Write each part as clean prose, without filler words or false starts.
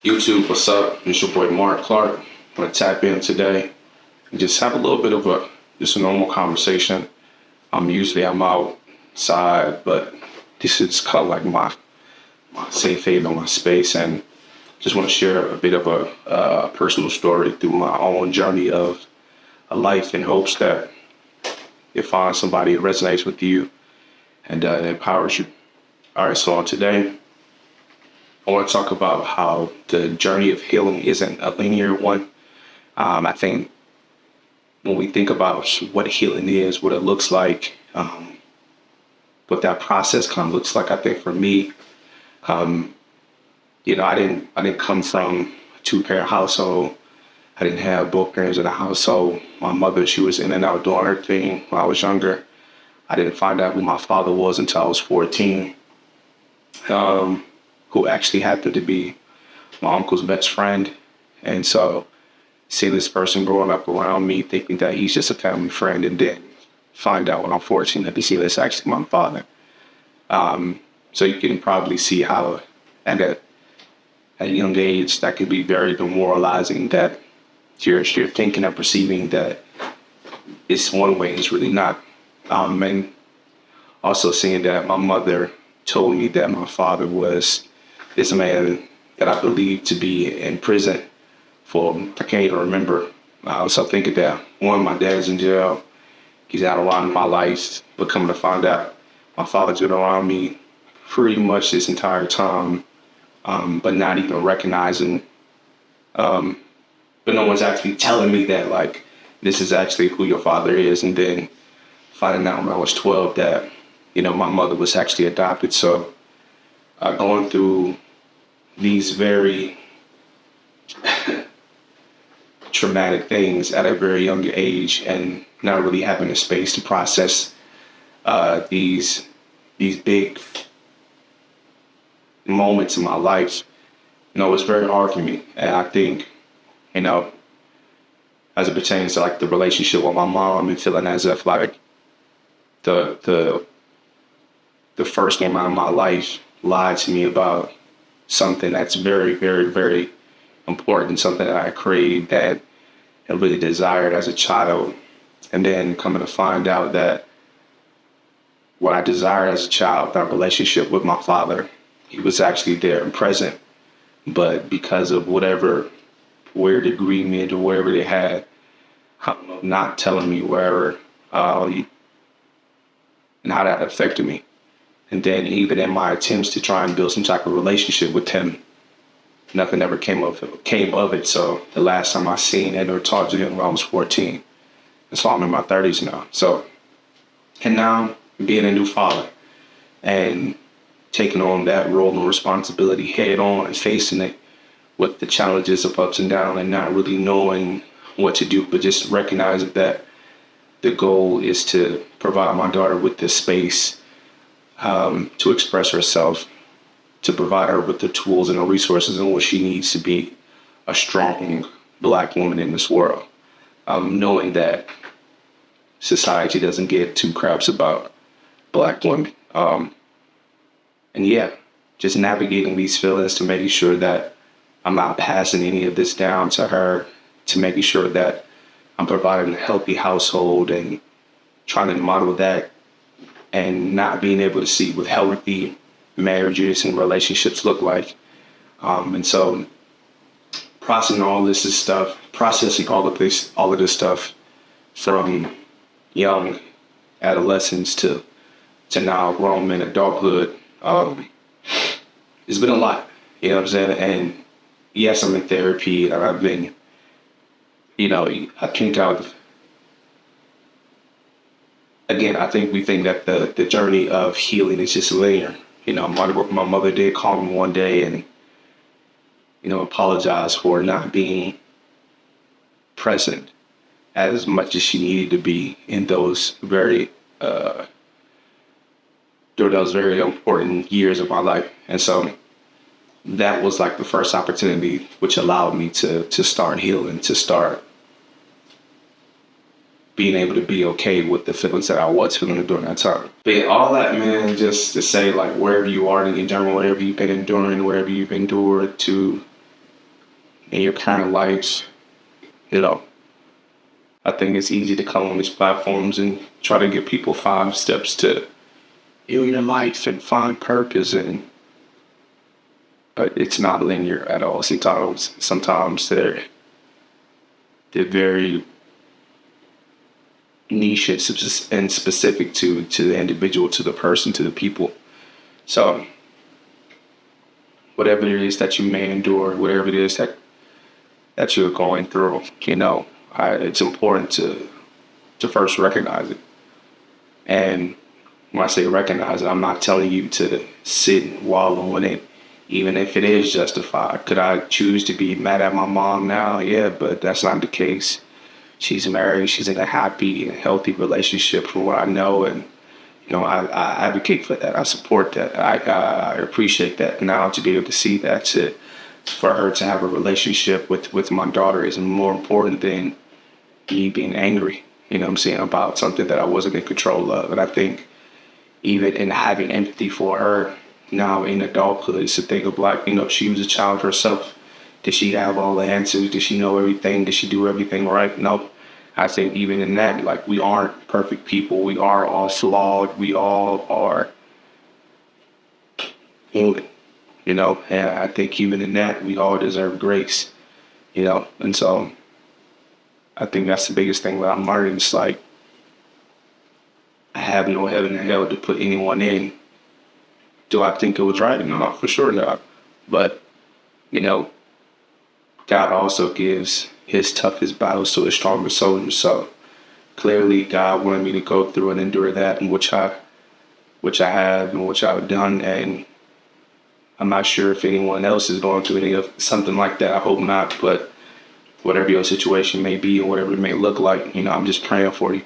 YouTube, what's up? It's your boy Mark Clark. I'm gonna tap in today and just have a little bit of a normal conversation. I'm outside, but this is kind of like my safe haven, my space, and just want to share a bit of a personal story through my own journey of a life in hopes that you find somebody that resonates with you and it empowers you. All right, so on today, I want to talk about how the journey of healing isn't a linear one. I think when we think about what healing is, what it looks like, what that process kind of looks like, I think for me, um, I didn't come from a two-parent household. I didn't have both parents in the household. My mother, she was in and out doing her thing when I was younger. I didn't find out who my father was until I was 14, who actually happened to be my uncle's best friend. And so see this person growing up around me thinking that he's just a family friend and then find out when I'm 14 that see that's actually my father. So you can probably see how at a young age that could be very demoralizing that you're thinking and perceiving that it's one way, it's really not. And also seeing that my mother told me that my father was this man that I believed to be in prison for, I can't even remember. So thinking that one, my dad's in jail, he's out around my life, but coming to find out my father's been around me pretty much this entire time, but not even recognizing, but no one's actually telling me that like this is actually who your father is, and then finding out when I was 12 that my mother was actually adopted. So going through these very traumatic things at a very young age and not really having the space to process these big moments in my life, it's very hard for me. And I think, as it pertains to like the relationship with my mom and feeling as if like the first woman in my life lied to me about something that's very, very, very important, something that I craved, that I really desired as a child. And then coming to find out that what I desired as a child, that relationship with my father, he was actually there and present. But because of whatever weird agreement or whatever they had, not telling me wherever, and how that affected me. And then even in my attempts to try and build some type of relationship with him, nothing ever came of it. So the last time I seen it or talked to him when I was 14. And so I'm in my 30s now. So, and now being a new father and taking on that role and responsibility head on and facing it with the challenges of ups and downs and not really knowing what to do, but just recognizing that the goal is to provide my daughter with this space to express herself, to provide her with the tools and the resources and what she needs to be a strong Black woman in this world. Knowing that society doesn't get too craps about Black women. And yeah, just navigating these feelings to making sure that I'm not passing any of this down to her, to making sure that I'm providing a healthy household and trying to model that and not being able to see what healthy marriages and relationships look like. And so processing all of this stuff from young adolescence to now grown men adulthood, it's been a lot, you know what I'm saying? And yes, I'm in therapy and I've been, I think we think that the journey of healing is just linear. My mother did call me one day and, apologize for not being present as much as she needed to be in those during those very important years of my life. And so that was like the first opportunity which allowed me to start healing, to start being able to be okay with the feelings that I was feeling during that time. But yeah, all that, man, just to say, like, wherever you are in general, whatever you've been enduring, wherever you've endured, to in your current lives, you know, I think it's easy to come on these platforms and try to give people 5 steps to heal your life and find purpose, and it's not linear at all. Sometimes they're very niche and specific to the individual, to the person, to the people. So whatever it is that you may endure, whatever it is that you're going through, it's important to first recognize it. And when I say recognize it, I'm not telling you to sit and wallow in it, even if it is justified. Could I choose to be mad at my mom now? Yeah, but that's not the case. She's married. She's in a happy and healthy relationship from what I know. And, I advocate for that. I support that. I appreciate that. Now to be able to see that, for her to have a relationship with my daughter is more important than me being angry, about something that I wasn't in control of. And I think even in having empathy for her now in adulthood, it's a thing of like, she was a child herself. Did she have all the answers? Did she know everything? Did she do everything right? No. I think even in that, like, we aren't perfect people. We are all flawed. We all are human, and I think even in that, we all deserve grace, and so I think that's the biggest thing that I'm learning. It's like, I have no heaven or hell to put anyone in. Do I think it was right? No, for sure not. But, God also gives his toughest battles to his strongest soldiers. So clearly God wanted me to go through and endure that, and which I have and which I've done. And I'm not sure if anyone else is going through any of something like that. I hope not. But whatever your situation may be or whatever it may look like, I'm just praying for you.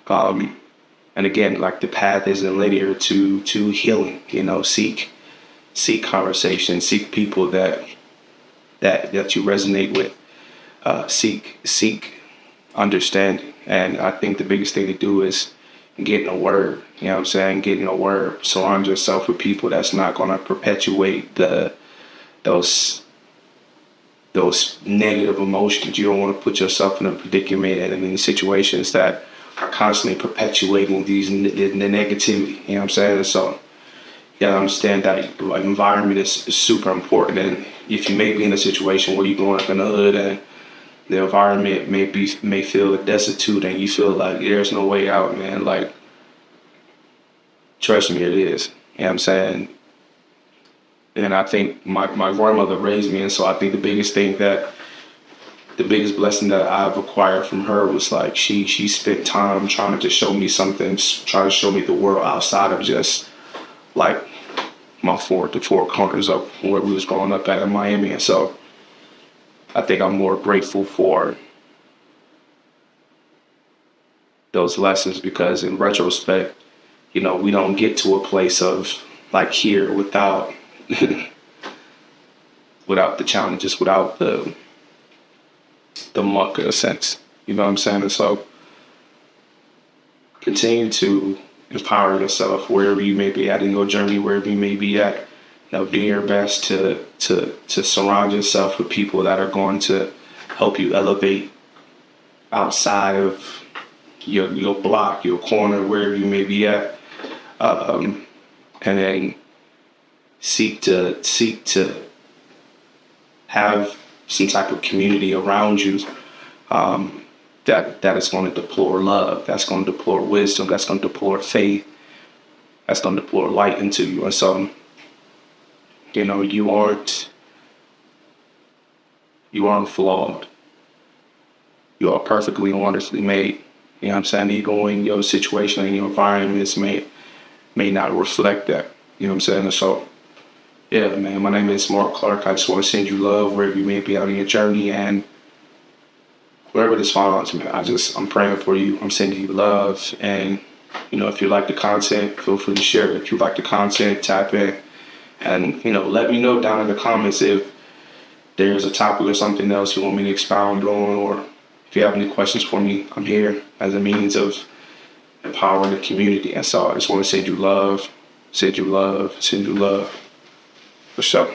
And again, like, the path isn't linear to healing. Seek conversation, seek people that you resonate with. Seek understanding. And I think the biggest thing to do is getting a word. You know what I'm saying? Getting a word. Surround yourself with people that's not going to perpetuate those negative emotions. You don't want to put yourself in a predicament and in situations that are constantly perpetuating the negativity. You know what I'm saying? So you gotta understand that, like, environment is super important. And if you may be in a situation where you're growing up in the hood and the environment may feel destitute and you feel like there's no way out, man, like, trust me, it is. You know what I'm saying? And I think my grandmother raised me, and so I think the biggest blessing that I've acquired from her was, like, she spent time trying to show me something, trying to show me the world outside of just, like, the four corners of where we was growing up at in Miami. And so I think I'm more grateful for those lessons, because in retrospect, we don't get to a place of, like, here without without the challenges, without the muck, in a sense. You know what I'm saying? And so continue to empower yourself wherever you may be at in your journey, wherever you may be at. Do your best to surround yourself with people that are going to help you elevate outside of your block, your corner, wherever you may be at. And then seek to have some type of community around you that is going to deploy love, that's going to deploy wisdom, that's going to deploy faith, that's going to deploy light into you. And so, you aren't flawed. You are perfectly and wonderfully made. You know what I'm saying? Even when your situation and your environments may not reflect that. You know what I'm saying? And so, yeah, man, my name is Mark Clark. I just want to send you love wherever you may be out on your journey, and wherever this finds, man, I'm praying for you. I'm sending you love. And, if you like the content, feel free to share it. If you like the content, tap in. And, let me know down in the comments if there's a topic or something else you want me to expound on, or if you have any questions for me. I'm here as a means of empowering the community. And so I just want to send you love, send you love, send you love. For sure.